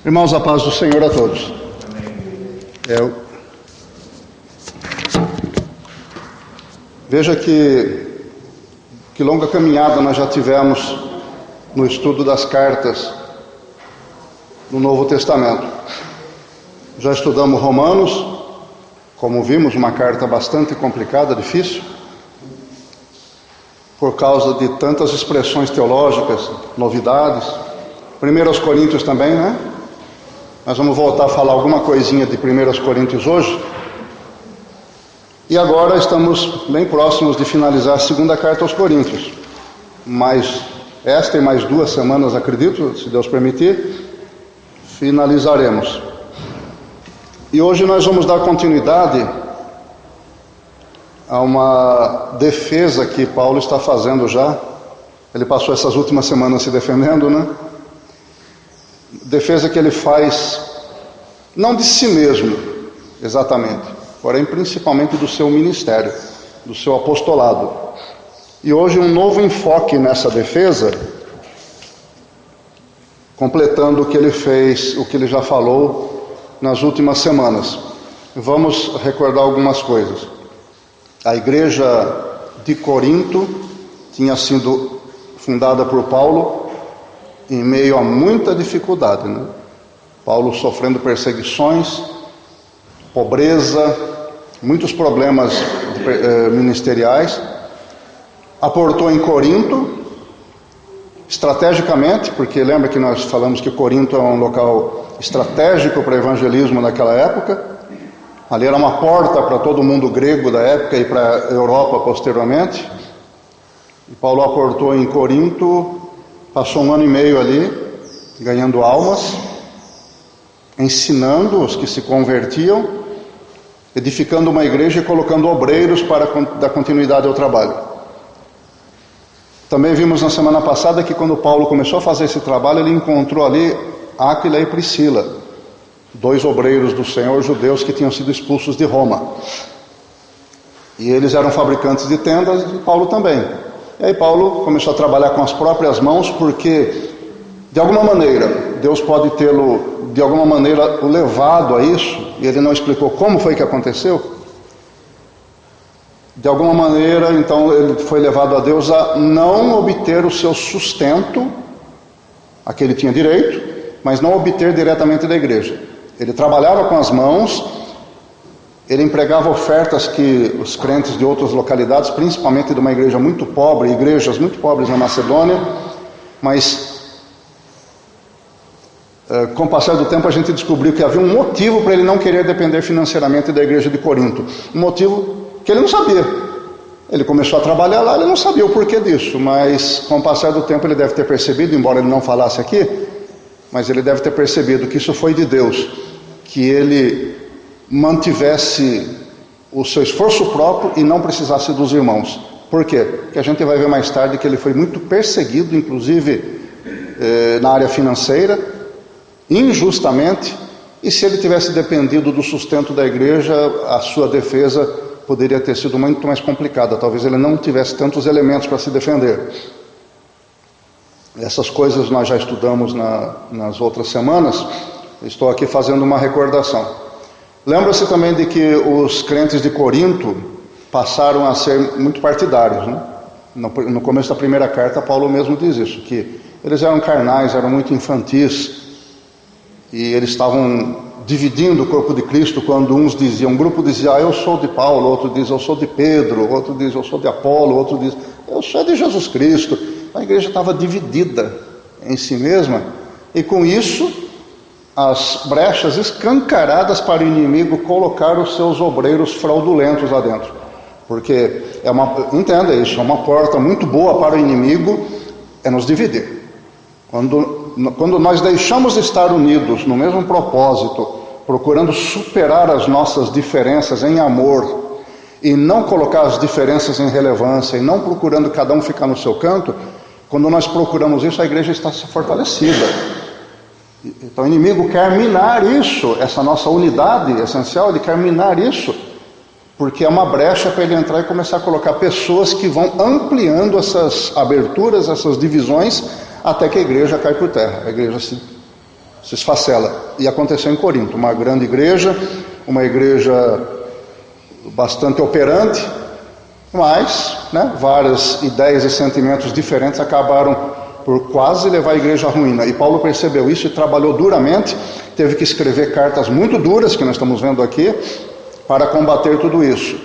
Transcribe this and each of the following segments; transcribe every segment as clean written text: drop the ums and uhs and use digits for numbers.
Irmãos, a paz do Senhor a todos. Veja que longa caminhada nós já tivemos no estudo das cartas do Novo Testamento. Já estudamos Romanos, como vimos, uma carta bastante complicada, difícil, por causa de tantas expressões teológicas, novidades. 1 Coríntios também, né? Nós vamos voltar a falar alguma coisinha de 1 Coríntios hoje. E agora estamos bem próximos de finalizar a segunda carta aos Coríntios. Mas esta e mais 2 semanas, acredito, se Deus permitir, finalizaremos. E hoje nós vamos dar continuidade a uma defesa que Paulo está fazendo já. Ele passou essas últimas semanas se defendendo, né? Defesa que ele faz, não de si mesmo, exatamente, porém principalmente do seu ministério, do seu apostolado. E hoje um novo enfoque nessa defesa, completando o que ele fez, o que ele já falou nas últimas semanas. Vamos recordar algumas coisas. A igreja de Corinto tinha sido fundada por Paulo em meio a muita dificuldade, né? Paulo sofrendo perseguições, pobreza, muitos problemas ministeriais. Aportou em Corinto, estrategicamente, porque lembra que nós falamos que Corinto é um local estratégico para o evangelismo naquela época. Ali era uma porta para todo o mundo grego da época e para a Europa posteriormente. E Paulo aportou em Corinto, passou 1 ano e meio ali, ganhando almas, ensinando os que se convertiam, edificando uma igreja e colocando obreiros para dar continuidade ao trabalho. Também vimos na semana passada que quando Paulo começou a fazer esse trabalho, ele encontrou ali Áquila e Priscila, 2 obreiros do Senhor judeus que tinham sido expulsos de Roma. E eles eram fabricantes de tendas e Paulo também. E aí Paulo começou a trabalhar com as próprias mãos, porque de alguma maneira Deus pode tê-lo de alguma maneira o levado a isso, e ele não explicou como foi que aconteceu. De alguma maneira, então, ele foi levado a Deus a não obter o seu sustento, a que ele tinha direito, mas não obter diretamente da igreja. Ele trabalhava com as mãos, ele empregava ofertas que os crentes de outras localidades, principalmente de uma igreja muito pobre, igrejas muito pobres na Macedônia, mas com o passar do tempo a gente descobriu que havia um motivo para ele não querer depender financeiramente da igreja de Corinto. Um motivo que ele não sabia. Ele começou a trabalhar lá, ele não sabia o porquê disso, mas com o passar do tempo ele deve ter percebido, embora ele não falasse aqui, mas ele deve ter percebido que isso foi de Deus, que ele mantivesse o seu esforço próprio e não precisasse dos irmãos. Por quê? Porque a gente vai ver mais tarde que ele foi muito perseguido, inclusive na área financeira, injustamente, e se ele tivesse dependido do sustento da igreja, a sua defesa poderia ter sido muito mais complicada. Talvez ele não tivesse tantos elementos para se defender. Essas coisas nós já estudamos nas outras semanas. Estou aqui fazendo uma recordação. Lembra-se também de que os crentes de Corinto passaram a ser muito partidários, né? No começo da primeira carta, Paulo mesmo diz isso, que eles eram carnais, eram muito infantis, e eles estavam dividindo o corpo de Cristo quando uns diziam, um grupo dizia, eu sou de Paulo, outro diz, eu sou de Pedro, outro diz, eu sou de Apolo, outro diz, eu sou de Jesus Cristo. A igreja estava dividida em si mesma, e com isso as brechas escancaradas para o inimigo colocar os seus obreiros fraudulentos lá dentro. Porque entenda isso, é uma porta muito boa para o inimigo, é nos dividir. Quando nós deixamos de estar unidos no mesmo propósito, procurando superar as nossas diferenças em amor, e não colocar as diferenças em relevância, e não procurando cada um ficar no seu canto, quando nós procuramos isso, a igreja está fortalecida. Então o inimigo quer minar isso, essa nossa unidade essencial, ele quer minar isso, porque é uma brecha para ele entrar e começar a colocar pessoas que vão ampliando essas aberturas, essas divisões, até que a igreja cai por terra, a igreja se se esfacela. E aconteceu em Corinto, uma grande igreja, uma igreja bastante operante, mas várias ideias e sentimentos diferentes acabaram por quase levar a igreja à ruína. E Paulo percebeu isso e trabalhou duramente, teve que escrever cartas muito duras, que nós estamos vendo aqui, para combater tudo isso.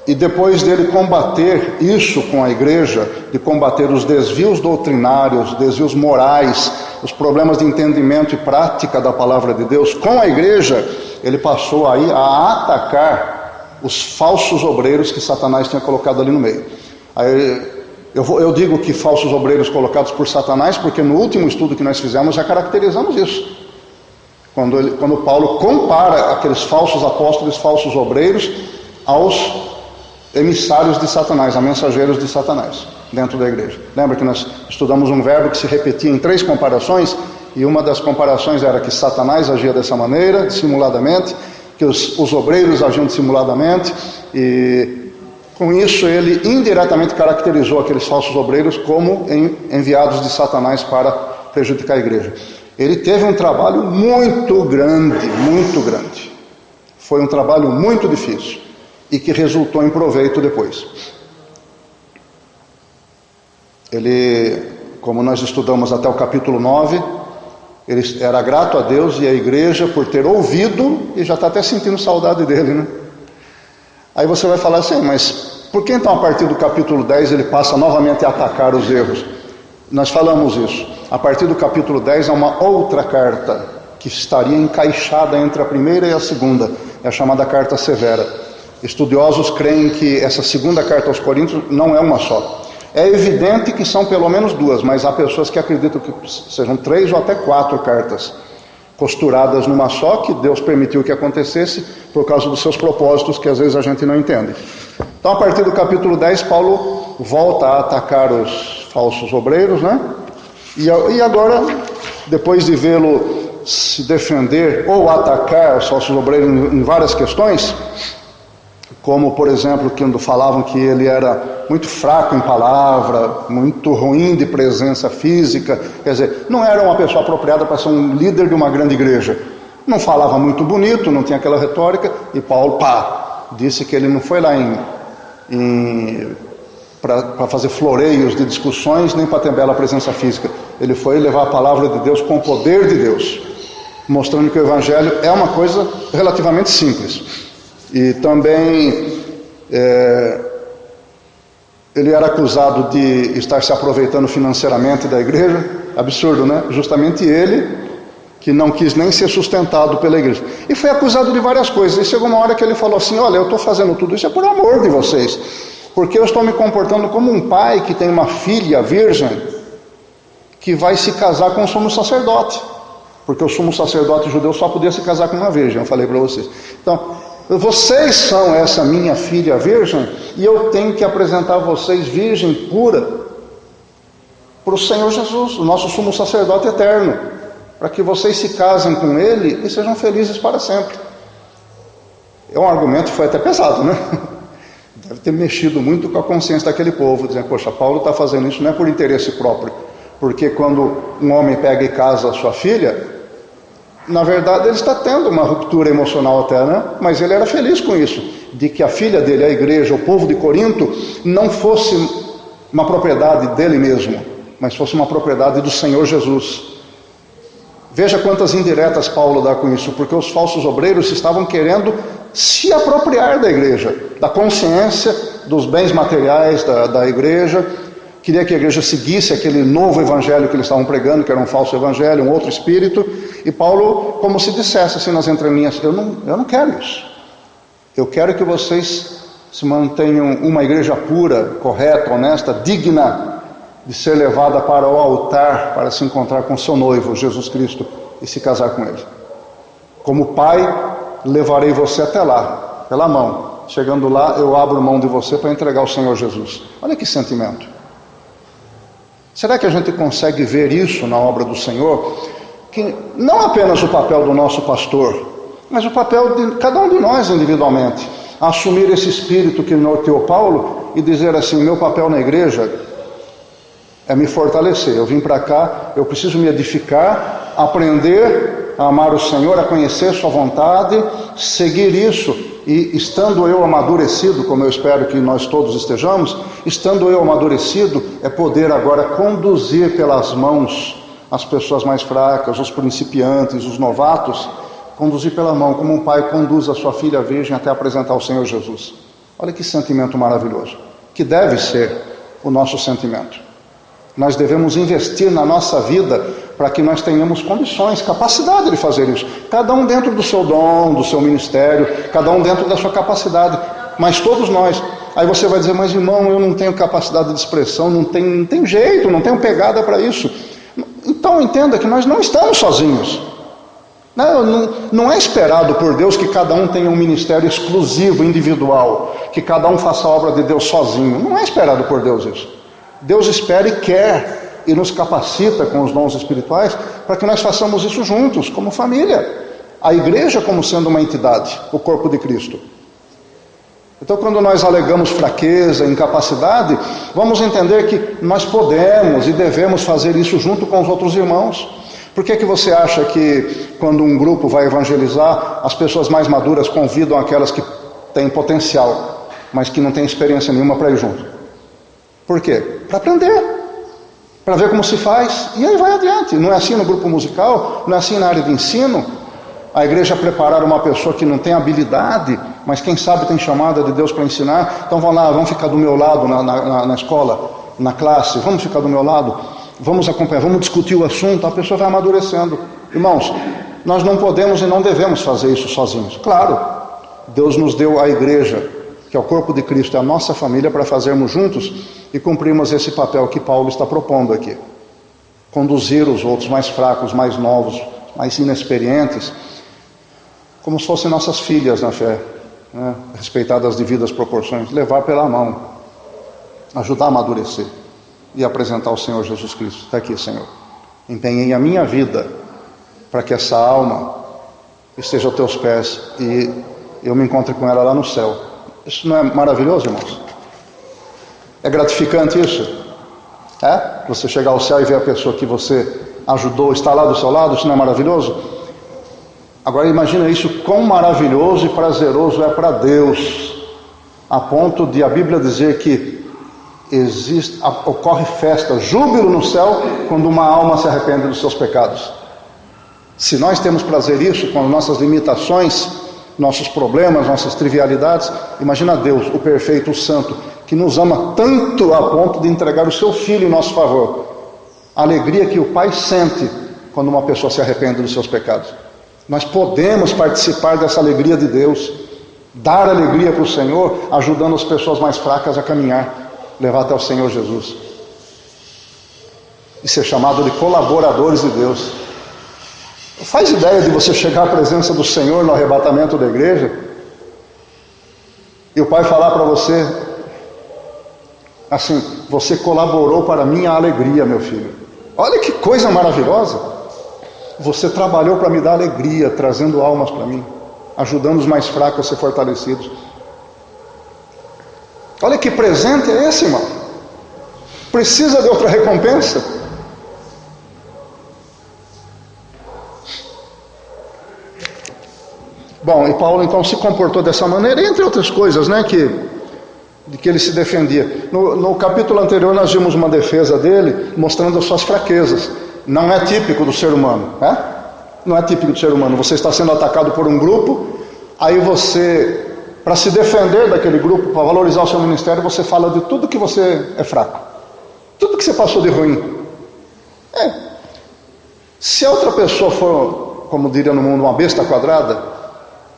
E depois dele combater isso com a igreja, de combater os desvios doutrinários, desvios morais, os problemas de entendimento e prática da palavra de Deus com a igreja, ele passou aí a atacar os falsos obreiros que Satanás tinha colocado ali no meio. Aí, eu digo que falsos obreiros colocados por Satanás, porque no último estudo que nós fizemos já caracterizamos isso. Quando Paulo compara aqueles falsos apóstolos, falsos obreiros, aos emissários de Satanás, a mensageiros de Satanás, dentro da igreja. Lembra que nós estudamos um verbo que se repetia em 3 comparações, e uma das comparações era que Satanás agia dessa maneira, dissimuladamente, que os obreiros agiam dissimuladamente, e com isso ele indiretamente caracterizou aqueles falsos obreiros como enviados de Satanás para prejudicar a igreja. Ele teve um trabalho muito grande, muito grande. Foi um trabalho muito difícil e que resultou em proveito depois. Ele, como nós estudamos até o capítulo 9, ele era grato a Deus e à igreja por ter ouvido e já está até sentindo saudade dele, né? Aí você vai falar assim, mas por que então a partir do capítulo 10 ele passa novamente a atacar os erros? Nós falamos isso. A partir do capítulo 10 há uma outra carta que estaria encaixada entre a primeira e a segunda, é a chamada carta severa. Estudiosos creem que essa segunda carta aos Coríntios não é uma só. É evidente que são pelo menos 2, mas há pessoas que acreditam que sejam 3 ou até 4 cartas costuradas numa só, que Deus permitiu que acontecesse por causa dos seus propósitos, que às vezes a gente não entende. Então, a partir do capítulo 10, Paulo volta a atacar os falsos obreiros, né? E agora, depois de vê-lo se defender ou atacar os falsos obreiros em várias questões, como, por exemplo, quando falavam que ele era muito fraco em palavra, muito ruim de presença física, quer dizer, não era uma pessoa apropriada para ser um líder de uma grande igreja. Não falava muito bonito, não tinha aquela retórica, e Paulo, disse que ele não foi lá para fazer floreios de discussões, nem para ter bela presença física. Ele foi levar a palavra de Deus com o poder de Deus, mostrando que o evangelho é uma coisa relativamente simples. E também ele era acusado de estar se aproveitando financeiramente da igreja. Absurdo, né? Justamente ele, que não quis nem ser sustentado pela igreja. E foi acusado de várias coisas. E chegou uma hora que ele falou assim, olha, eu estou fazendo tudo isso por amor de vocês, porque eu estou me comportando como um pai que tem uma filha virgem que vai se casar com o sumo sacerdote, porque o sumo sacerdote judeu só podia se casar com uma virgem, eu falei para vocês. Então, vocês são essa minha filha virgem, e eu tenho que apresentar vocês virgem pura para o Senhor Jesus, o nosso sumo sacerdote eterno, para que vocês se casem com ele e sejam felizes para sempre. É um argumento que foi até pesado, né? Deve ter mexido muito com a consciência daquele povo, dizendo, poxa, Paulo está fazendo isso não é por interesse próprio, porque quando um homem pega e casa a sua filha, na verdade ele está tendo uma ruptura emocional até, né? Mas ele era feliz com isso, de que a filha dele, a igreja, o povo de Corinto, não fosse uma propriedade dele mesmo, mas fosse uma propriedade do Senhor Jesus. Veja quantas indiretas Paulo dá com isso, porque os falsos obreiros estavam querendo se apropriar da igreja, da consciência, dos bens materiais da igreja, queria que a igreja seguisse aquele novo evangelho que eles estavam pregando, que era um falso evangelho, um outro espírito, e Paulo, como se dissesse assim nas entrelinhas, eu não quero isso. Eu quero que vocês se mantenham uma igreja pura, correta, honesta, digna de ser levada para o altar, para se encontrar com seu noivo, Jesus Cristo, e se casar com ele. Como pai, levarei você até lá, pela mão. Chegando lá, eu abro mão de você para entregar ao Senhor Jesus. Olha que sentimento. Será que a gente consegue ver isso na obra do Senhor? Que não apenas o papel do nosso pastor, mas o papel de cada um de nós individualmente, assumir esse espírito que norteou Paulo e dizer assim, meu papel na igreja é me fortalecer. Eu vim para cá, eu preciso me edificar aprender a amar o Senhor, a conhecer sua vontade, seguir isso, e estando eu amadurecido, como eu espero que nós todos estejamos, estando eu amadurecido, é poder agora conduzir pelas mãos as pessoas mais fracas, os principiantes, os novatos, conduzir pela mão, como um pai conduz a sua filha virgem até apresentar ao Senhor Jesus. Olha que sentimento maravilhoso, que deve ser o nosso sentimento. Nós devemos investir na nossa vida para que nós tenhamos condições, capacidade de fazer isso. Cada um dentro do seu dom, do seu ministério, cada um dentro da sua capacidade, mas todos nós. Aí você vai dizer, mas irmão, eu não tenho capacidade de expressão, não tenho jeito, não tenho pegada para isso. Então entenda que nós não estamos sozinhos. Não é esperado por Deus que cada um tenha um ministério exclusivo, individual, que cada um faça a obra de Deus sozinho. Não é esperado por Deus isso. Deus espera e quer e nos capacita com os dons espirituais para que nós façamos isso juntos, como família. A igreja como sendo uma entidade, o corpo de Cristo. Então, quando nós alegamos fraqueza, incapacidade, vamos entender que nós podemos e devemos fazer isso junto com os outros irmãos. Por que você acha que quando um grupo vai evangelizar, as pessoas mais maduras convidam aquelas que têm potencial, mas que não têm experiência nenhuma para ir junto? Por quê? Para aprender, para ver como se faz, e aí vai adiante. Não é assim no grupo musical, não é assim na área de ensino. A igreja preparar uma pessoa que não tem habilidade, mas quem sabe tem chamada de Deus para ensinar, então vão lá, vamos ficar do meu lado na escola, na classe, vamos ficar do meu lado, vamos acompanhar, vamos discutir o assunto, a pessoa vai amadurecendo. Irmãos, nós não podemos e não devemos fazer isso sozinhos. Claro, Deus nos deu a igreja, que é o corpo de Cristo, é a nossa família, para fazermos juntos e cumprirmos esse papel que Paulo está propondo aqui. Conduzir os outros mais fracos, mais novos, mais inexperientes, como se fossem nossas filhas na fé, né? Respeitadas as devidas proporções, levar pela mão, ajudar a amadurecer e apresentar ao Senhor Jesus Cristo. Está aqui, Senhor. Empenhei a minha vida para que essa alma esteja aos teus pés e eu me encontre com ela lá no céu. Isso não é maravilhoso, irmãos? É gratificante isso? É? Você chegar ao céu e ver a pessoa que você ajudou, está lá do seu lado, isso não é maravilhoso? Agora imagina isso, quão maravilhoso e prazeroso é para Deus, a ponto de a Bíblia dizer que ocorre festa, júbilo no céu, quando uma alma se arrepende dos seus pecados. Se nós temos prazer nisso, com nossas limitações, nossos problemas, nossas trivialidades, imagina Deus, o perfeito, o santo, que nos ama tanto a ponto de entregar o seu Filho em nosso favor. A alegria que o Pai sente quando uma pessoa se arrepende dos seus pecados. Nós podemos participar dessa alegria de Deus, dar alegria para o Senhor, ajudando as pessoas mais fracas a caminhar, levar até o Senhor Jesus. E ser chamado de colaboradores de Deus. Faz ideia de você chegar à presença do Senhor no arrebatamento da igreja e o Pai falar para você assim: você colaborou para a minha alegria, meu filho. Olha que coisa maravilhosa. Você trabalhou para me dar alegria, trazendo almas para mim, ajudando os mais fracos a ser fortalecidos. Olha que presente é esse, irmão. Precisa de outra recompensa? Bom, e Paulo então se comportou dessa maneira, entre outras coisas, né, de que ele se defendia. No capítulo anterior nós vimos uma defesa dele, mostrando as suas fraquezas. Não é típico do ser humano, né? Não é típico do ser humano. Você está sendo atacado por um grupo, aí você, para se defender daquele grupo, para valorizar o seu ministério, você fala de tudo que você é fraco, tudo que você passou de ruim. Se a outra pessoa for, como diria no mundo, uma besta quadrada,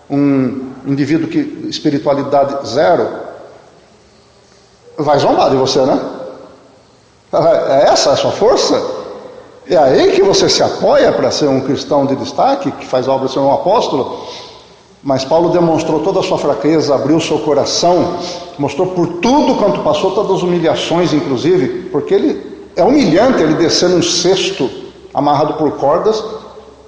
um indivíduo que espiritualidade zero, vai zombar de você, né? É essa a sua força? É aí que você se apoia para ser um cristão de destaque, que faz a obra de ser um apóstolo? Mas Paulo demonstrou toda a sua fraqueza, abriu seu coração, mostrou por tudo quanto passou, todas as humilhações inclusive, porque ele é humilhante ele descer num cesto amarrado por cordas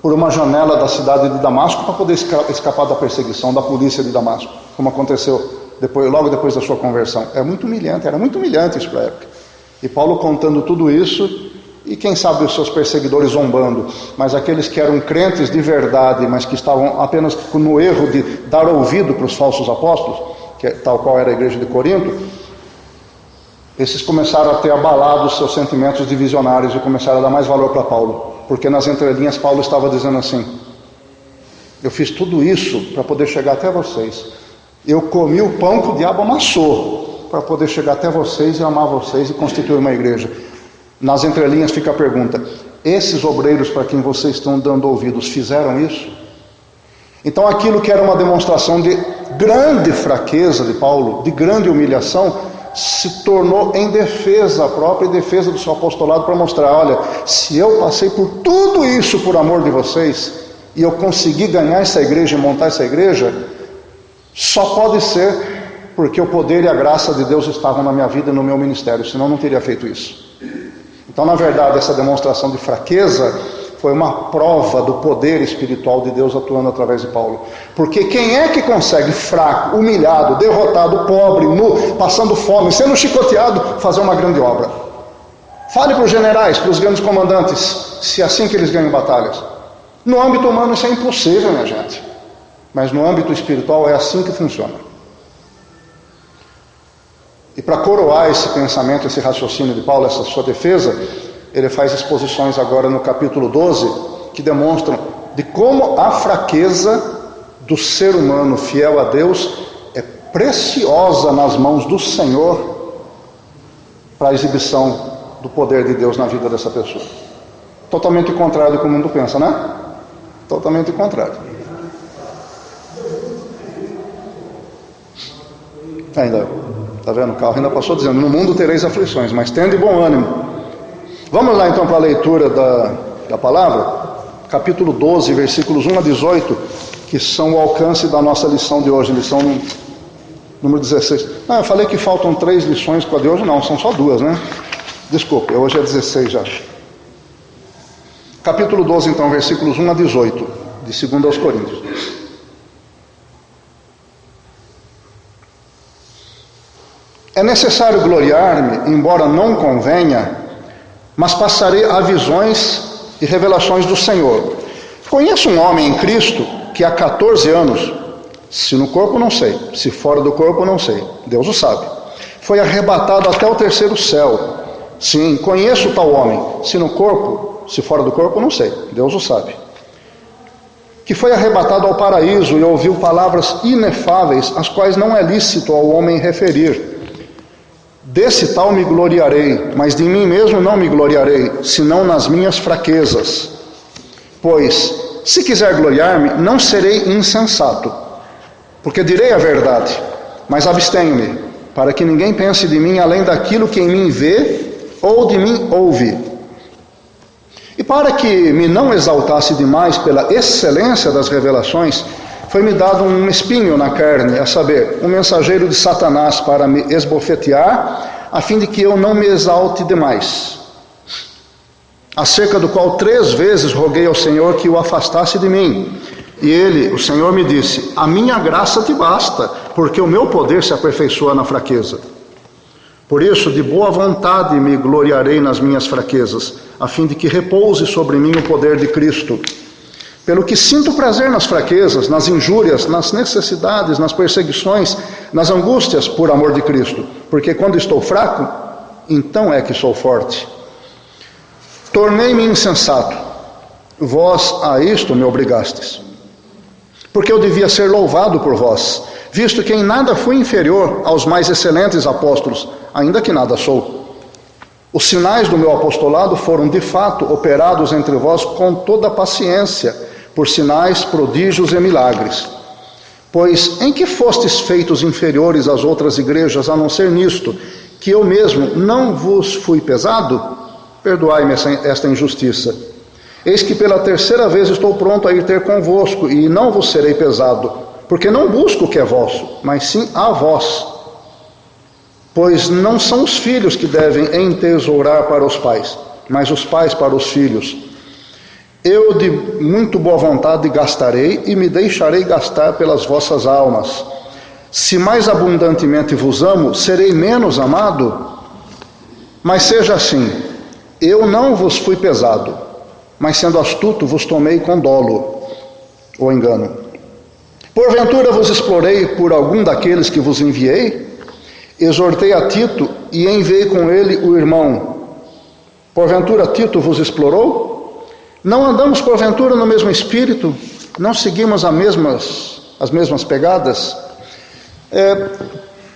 por uma janela da cidade de Damasco para poder escapar da perseguição da polícia de Damasco, como aconteceu logo depois da sua conversão. É muito humilhante, era muito humilhante isso para a época. E Paulo contando tudo isso, e quem sabe os seus perseguidores zombando, mas aqueles que eram crentes de verdade, mas que estavam apenas no erro de dar ouvido para os falsos apóstolos, tal qual era a igreja de Corinto, esses começaram a ter abalado os seus sentimentos divisionários e começaram a dar mais valor para Paulo, porque nas entrelinhas Paulo estava dizendo assim: eu fiz tudo isso para poder chegar até vocês, eu comi o pão que o diabo amassou para poder chegar até vocês e amar vocês e constituir uma igreja. Nas entrelinhas fica a pergunta: esses obreiros para quem vocês estão dando ouvidos fizeram isso? Então aquilo que era uma demonstração de grande fraqueza de Paulo, de grande humilhação, se tornou em defesa própria e defesa do seu apostolado, para mostrar: olha, se eu passei por tudo isso por amor de vocês e eu consegui ganhar essa igreja e montar essa igreja, só pode ser porque o poder e a graça de Deus estavam na minha vida e no meu ministério, senão eu não teria feito isso. Então, na verdade, essa demonstração de fraqueza foi uma prova do poder espiritual de Deus atuando através de Paulo. Porque quem é que consegue, fraco, humilhado, derrotado, pobre, nu, passando fome, sendo chicoteado, fazer uma grande obra? Fale para os generais, para os grandes comandantes, se é assim que eles ganham batalhas. No âmbito humano isso é impossível, minha gente. Mas no âmbito espiritual é assim que funciona. E para coroar esse pensamento, esse raciocínio de Paulo, essa sua defesa, ele faz exposições agora no capítulo 12, que demonstram de como a fraqueza do ser humano fiel a Deus é preciosa nas mãos do Senhor para a exibição do poder de Deus na vida dessa pessoa. Totalmente contrário do que o mundo pensa, né? Totalmente contrário. Ainda, tá vendo? O carro ainda passou dizendo: no mundo tereis aflições, mas tende bom ânimo. Vamos lá então para a leitura da palavra, capítulo 12, versículos 1 a 18, que são o alcance da nossa lição de hoje, lição número 16. Eu falei que faltam 3 lições com a de hoje, não, são só 2, né? Desculpe, hoje é 16 já. Capítulo 12 então, versículos 1 a 18, de 2 aos Coríntios. É necessário gloriar-me, embora não convenha, mas passarei a visões e revelações do Senhor. Conheço um homem em Cristo que há 14 anos, se no corpo não sei, se fora do corpo não sei, Deus o sabe, foi arrebatado até o 3º céu. Sim, conheço tal homem, se no corpo, se fora do corpo não sei, Deus o sabe. Que foi arrebatado ao paraíso e ouviu palavras inefáveis, as quais não é lícito ao homem referir. Desse tal me gloriarei, mas de mim mesmo não me gloriarei, senão nas minhas fraquezas. Pois, se quiser gloriar-me, não serei insensato, porque direi a verdade, mas abstenho-me, para que ninguém pense de mim além daquilo que em mim vê ou de mim ouve. E para que me não exaltasse demais pela excelência das revelações, foi-me dado um espinho na carne, a saber, um mensageiro de Satanás para me esbofetear, a fim de que eu não me exalte demais. Acerca do qual 3 vezes roguei ao Senhor que o afastasse de mim. E ele, o Senhor, me disse: a minha graça te basta, porque o meu poder se aperfeiçoa na fraqueza. Por isso, de boa vontade me gloriarei nas minhas fraquezas, a fim de que repouse sobre mim o poder de Cristo. Pelo que sinto prazer nas fraquezas, nas injúrias, nas necessidades, nas perseguições, nas angústias por amor de Cristo. Porque quando estou fraco, então é que sou forte. Tornei-me insensato, vós a isto me obrigastes. Porque eu devia ser louvado por vós, visto que em nada fui inferior aos mais excelentes apóstolos, ainda que nada sou. Os sinais do meu apostolado foram de fato operados entre vós com toda paciência, por sinais, prodígios e milagres. Pois em que fostes feitos inferiores às outras igrejas, a não ser nisto, que eu mesmo não vos fui pesado? Perdoai-me esta injustiça. Eis que pela 3ª vez estou pronto a ir ter convosco, e não vos serei pesado, porque não busco o que é vosso, mas sim a vós. Pois não são os filhos que devem entesourar para os pais, mas os pais para os filhos. Eu de muito boa vontade gastarei e me deixarei gastar pelas vossas almas. Se mais abundantemente vos amo, serei menos amado? Mas seja assim, Eu não vos fui pesado, mas sendo astuto vos tomei com dolo, ou engano. Porventura vos explorei por algum daqueles que vos enviei? Exortei a Tito e enviei com ele o irmão. Porventura Tito vos explorou? Não andamos porventura no mesmo espírito? Não seguimos as mesmas pegadas?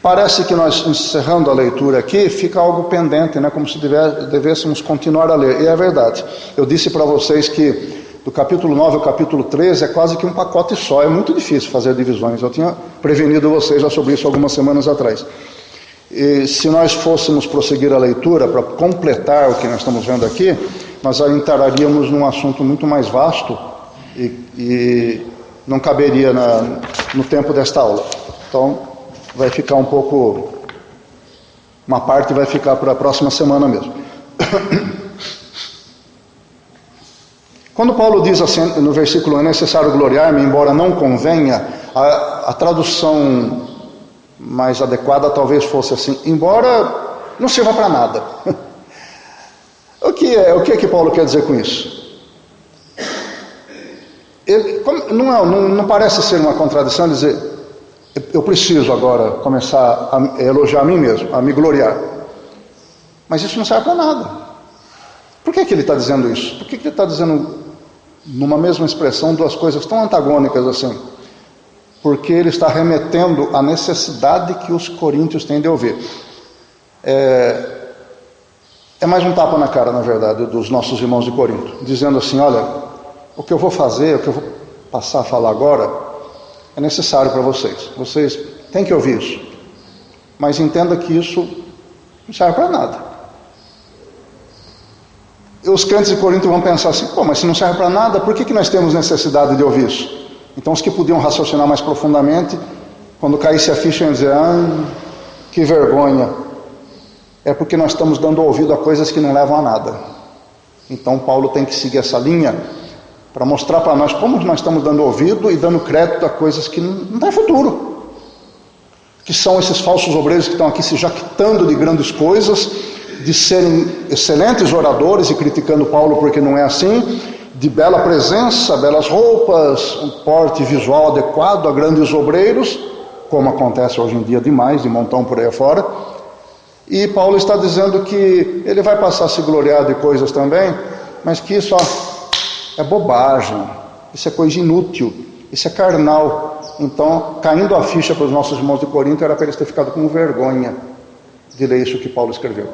Parece que nós, encerrando a leitura aqui, fica algo pendente, né? Como se devêssemos continuar a ler. E é verdade. Eu disse para vocês que do capítulo 9 ao capítulo 13 é quase que um pacote só. É muito difícil fazer divisões. Eu tinha prevenido vocês já sobre isso algumas semanas atrás. E se nós fôssemos prosseguir a leitura para completar o que nós estamos vendo aqui, nós entraríamos num assunto muito mais vasto e não caberia no tempo desta aula. Então, vai ficar um pouco... Uma parte vai ficar para a próxima semana mesmo. Quando Paulo diz assim, no versículo: é necessário gloriar-me, embora não convenha, a tradução mais adequada talvez fosse assim: embora não sirva para nada. O que Paulo quer dizer com isso? Não parece ser uma contradição dizer: eu preciso agora começar a elogiar a mim mesmo, a me gloriar. Mas isso não serve para nada. Por que ele está dizendo isso? Por que ele está dizendo numa mesma expressão duas coisas tão antagônicas assim? Porque ele está remetendo à necessidade que os coríntios têm de ouvir. É mais um tapa na cara, na verdade, dos nossos irmãos de Corinto, dizendo assim: olha, o que eu vou fazer, o que eu vou passar a falar agora, é necessário para vocês. Vocês têm que ouvir isso. Mas entenda que isso não serve para nada. E os crentes de Corinto vão pensar assim: pô, mas se não serve para nada, por que nós temos necessidade de ouvir isso? Então os que podiam raciocinar mais profundamente, quando caísse a ficha, iam dizer: que vergonha. É porque nós estamos dando ouvido a coisas que não levam a nada. Então Paulo tem que seguir essa linha para mostrar para nós como nós estamos dando ouvido e dando crédito a coisas que não têm futuro. Que são esses falsos obreiros que estão aqui se jactando de grandes coisas, de serem excelentes oradores e criticando Paulo porque não é assim, de bela presença, belas roupas, um porte visual adequado a grandes obreiros, como acontece hoje em dia demais, de montão por aí afora. E Paulo está dizendo que ele vai passar a se gloriar de coisas também, mas que isso é bobagem, isso é coisa inútil, isso é carnal. Então, caindo a ficha para os nossos irmãos de Corinto, era para eles terem ficado com vergonha de ler isso que Paulo escreveu.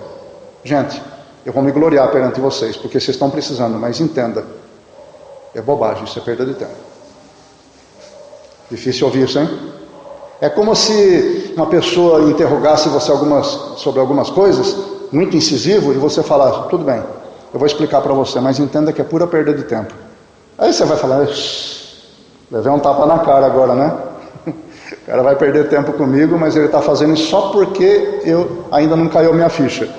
Gente, eu vou me gloriar perante vocês, porque vocês estão precisando, mas entenda, é bobagem, isso é perda de tempo. Difícil ouvir isso, hein? É como se uma pessoa interrogasse você sobre algumas coisas, muito incisivo, e você falar: tudo bem, eu vou explicar para você, mas entenda que é pura perda de tempo. Aí você vai falar: levei um tapa na cara agora, né? O cara vai perder tempo comigo, mas ele está fazendo isso só porque ainda não caiu a minha ficha.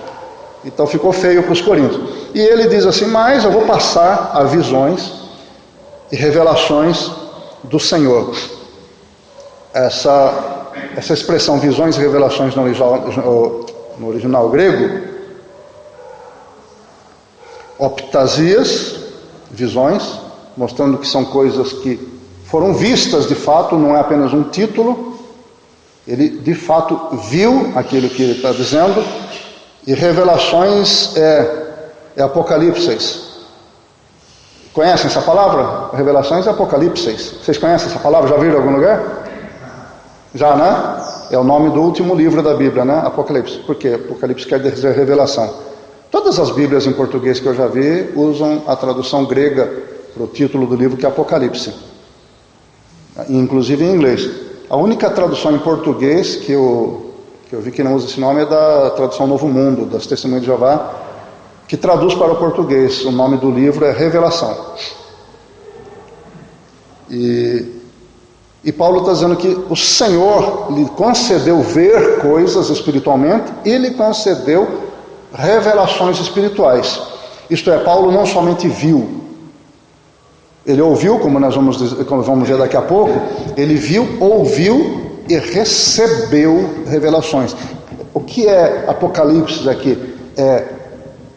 Então ficou feio para os coríntios. E ele diz assim: mas eu vou passar a visões e revelações do Senhor. Essa expressão visões e revelações no original grego, optasias, visões, mostrando que são coisas que foram vistas de fato, não é apenas um título. Ele de fato viu aquilo que ele está dizendo. E revelações é apocalipses. Conhecem essa palavra? Revelações é apocalipses. Vocês conhecem essa palavra? Já viram em algum lugar? Já, né? É o nome do último livro da Bíblia, né? Apocalipse. Por quê? Apocalipse quer dizer revelação. Todas as Bíblias em português que eu já vi usam a tradução grega para o título do livro, que é Apocalipse. Inclusive em inglês. A única tradução em português que eu vi que não usa esse nome é da tradução Novo Mundo, das Testemunhas de Jeová, que traduz para o português. O nome do livro é Revelação. E Paulo está dizendo que o Senhor lhe concedeu ver coisas espiritualmente e lhe concedeu revelações espirituais. Isto é, Paulo não somente viu, ele ouviu, como vamos ver daqui a pouco, ele viu, ouviu e recebeu revelações. O que é Apocalipse aqui? É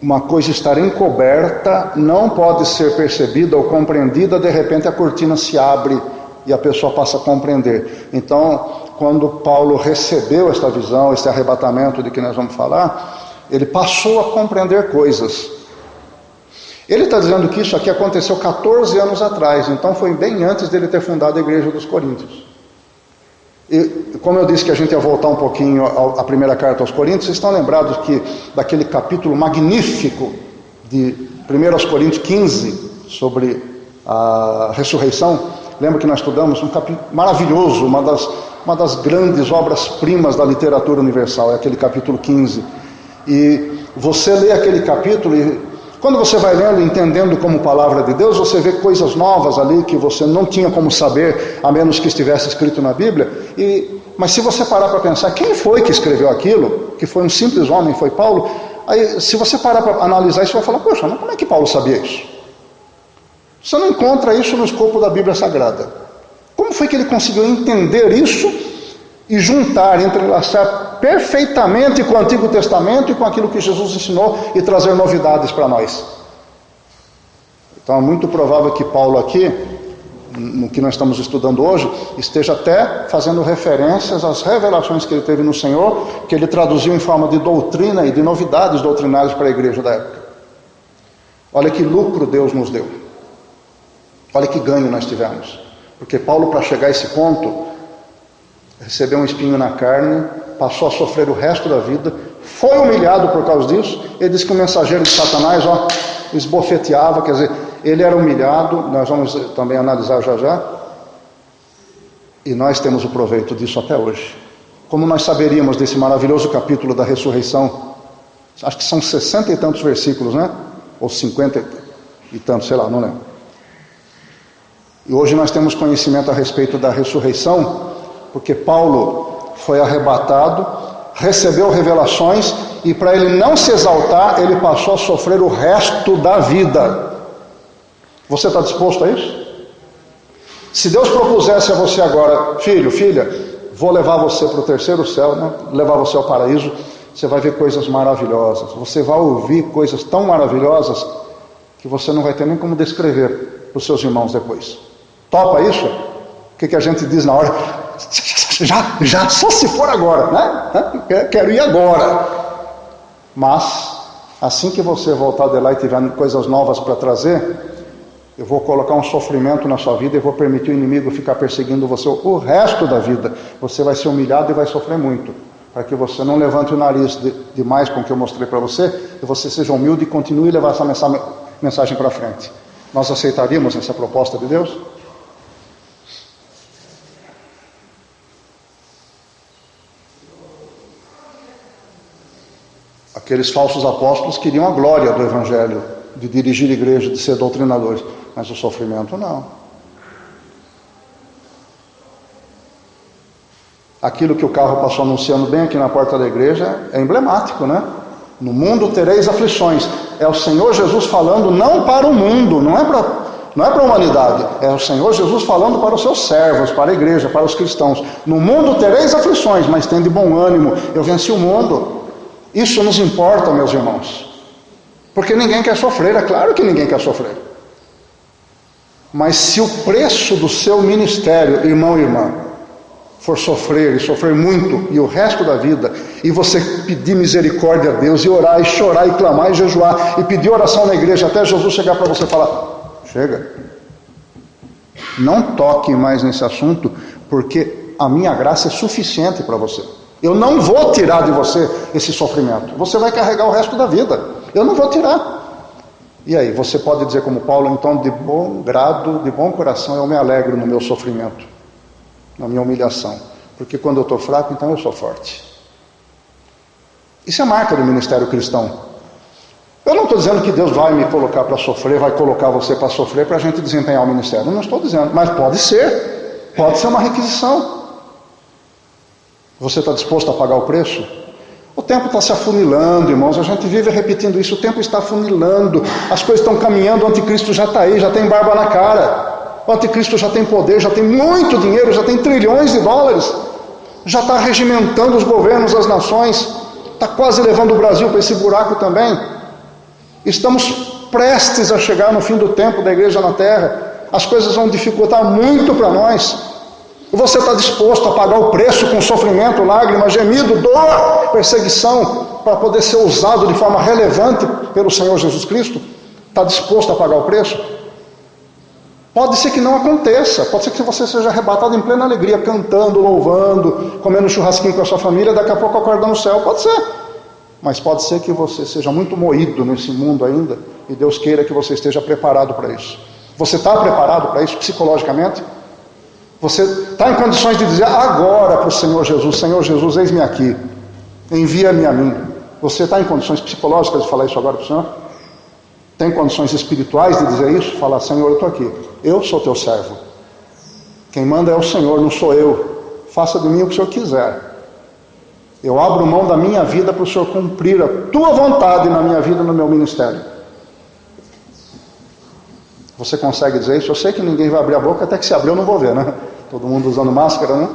uma coisa estar encoberta não pode ser percebida ou compreendida, de repente a cortina se abre e a pessoa passa a compreender. Então, quando Paulo recebeu esta visão, este arrebatamento de que nós vamos falar, ele passou a compreender coisas. Ele está dizendo que isso aqui aconteceu 14 anos atrás, então foi bem antes dele ter fundado a igreja dos Coríntios. E, como eu disse que a gente ia voltar um pouquinho à primeira carta aos Coríntios, vocês estão lembrados que daquele capítulo magnífico de 1 Coríntios 15, sobre a ressurreição? Lembra que nós estudamos um capítulo maravilhoso, uma das grandes obras-primas da literatura universal, é aquele capítulo 15. E você lê aquele capítulo e quando você vai lendo e entendendo como palavra de Deus, você vê coisas novas ali que você não tinha como saber, a menos que estivesse escrito na Bíblia. Mas se você parar para pensar, quem foi que escreveu aquilo? Que foi um simples homem, foi Paulo. Aí, se você parar para analisar isso, você vai falar, poxa, mas como é que Paulo sabia isso? Você não encontra isso no escopo da Bíblia Sagrada. Como foi que ele conseguiu entender isso e juntar, entrelaçar perfeitamente com o Antigo Testamento e com aquilo que Jesus ensinou e trazer novidades para nós? Então é muito provável que Paulo aqui, no que nós estamos estudando hoje, esteja até fazendo referências às revelações que ele teve no Senhor, que ele traduziu em forma de doutrina e de novidades doutrinárias para a igreja da época. Olha que lucro Deus nos deu. Olha que ganho nós tivemos. Porque Paulo, para chegar a esse ponto, recebeu um espinho na carne, passou a sofrer o resto da vida, foi humilhado por causa disso. Ele diz que o mensageiro de Satanás esbofeteava, quer dizer, ele era humilhado, nós vamos também analisar já já, e nós temos o proveito disso até hoje. Como nós saberíamos desse maravilhoso capítulo da ressurreição? Acho que são 60 e tantos versículos, né? Ou 50 e tantos, sei lá, não lembro. E hoje nós temos conhecimento a respeito da ressurreição, porque Paulo foi arrebatado, recebeu revelações, e para ele não se exaltar, ele passou a sofrer o resto da vida. Você está disposto a isso? Se Deus propusesse a você agora, filho, filha, vou levar você para o terceiro céu, né? Levar você ao paraíso, você vai ver coisas maravilhosas, você vai ouvir coisas tão maravilhosas que você não vai ter nem como descrever para os seus irmãos depois. Topa isso? O que a gente diz na hora? Já, só se for agora, né? Quero ir agora. Mas, assim que você voltar de lá e tiver coisas novas para trazer, eu vou colocar um sofrimento na sua vida e vou permitir o inimigo ficar perseguindo você o resto da vida. Você vai ser humilhado e vai sofrer muito, para que você não levante o nariz demais com o que eu mostrei para você, e você seja humilde e continue a levar essa mensagem para frente. Nós aceitaríamos essa proposta de Deus? Aqueles falsos apóstolos queriam a glória do Evangelho, de dirigir a igreja, de ser doutrinadores, mas o sofrimento não. Aquilo que o carro passou anunciando bem aqui na porta da igreja é emblemático, né? No mundo tereis aflições. É o Senhor Jesus falando não para o mundo, não é para a humanidade, é o Senhor Jesus falando para os seus servos, para a igreja, para os cristãos. No mundo tereis aflições, mas tende bom ânimo, eu venci o mundo. Isso nos importa, meus irmãos, porque ninguém quer sofrer, é claro que ninguém quer sofrer. Mas se o preço do seu ministério, irmão e irmã, for sofrer, e sofrer muito, e o resto da vida, e você pedir misericórdia a Deus, e orar, e chorar, e clamar, e jejuar, e pedir oração na igreja, até Jesus chegar para você e falar, chega, não toque mais nesse assunto, porque a minha graça é suficiente para você. Eu não vou tirar de você esse sofrimento. Você vai carregar o resto da vida. Eu não vou tirar. E aí, você pode dizer como Paulo, então, de bom grado, de bom coração, eu me alegro no meu sofrimento, na minha humilhação. Porque quando eu estou fraco, então eu sou forte. Isso é marca do ministério cristão. Eu não estou dizendo que Deus vai me colocar para sofrer, vai colocar você para sofrer para a gente desempenhar o ministério. Eu não estou dizendo, mas pode ser. Pode ser uma requisição. Você está disposto a pagar o preço? O tempo está se afunilando, irmãos, a gente vive repetindo isso, o tempo está afunilando, as coisas estão caminhando, o anticristo já está aí, já tem barba na cara, o anticristo já tem poder, já tem muito dinheiro, já tem trilhões de dólares, já está regimentando os governos, as nações, está quase levando o Brasil para esse buraco também. Estamos prestes a chegar no fim do tempo da igreja na terra. As coisas vão dificultar muito para nós. Você está disposto a pagar o preço com sofrimento, lágrima, gemido, dor, perseguição, para poder ser usado de forma relevante pelo Senhor Jesus Cristo? Está disposto a pagar o preço? Pode ser que não aconteça, pode ser que você seja arrebatado em plena alegria, cantando, louvando, comendo churrasquinho com a sua família, daqui a pouco acorda no céu, pode ser. Mas pode ser que você seja muito moído nesse mundo ainda, e Deus queira que você esteja preparado para isso. Você está preparado para isso psicologicamente? Você está em condições de dizer agora para o Senhor Jesus, eis-me aqui, envia-me a mim. Você está em condições psicológicas de falar isso agora para o Senhor? Tem condições espirituais de dizer isso? Falar, Senhor, eu estou aqui, eu sou teu servo. Quem manda é o Senhor, não sou eu. Faça de mim o que o Senhor quiser. Eu abro mão da minha vida para o Senhor cumprir a tua vontade na minha vida, no meu ministério. Você consegue dizer isso? Eu sei que ninguém vai abrir a boca, até que se abrir eu não vou ver, né? Todo mundo usando máscara, né?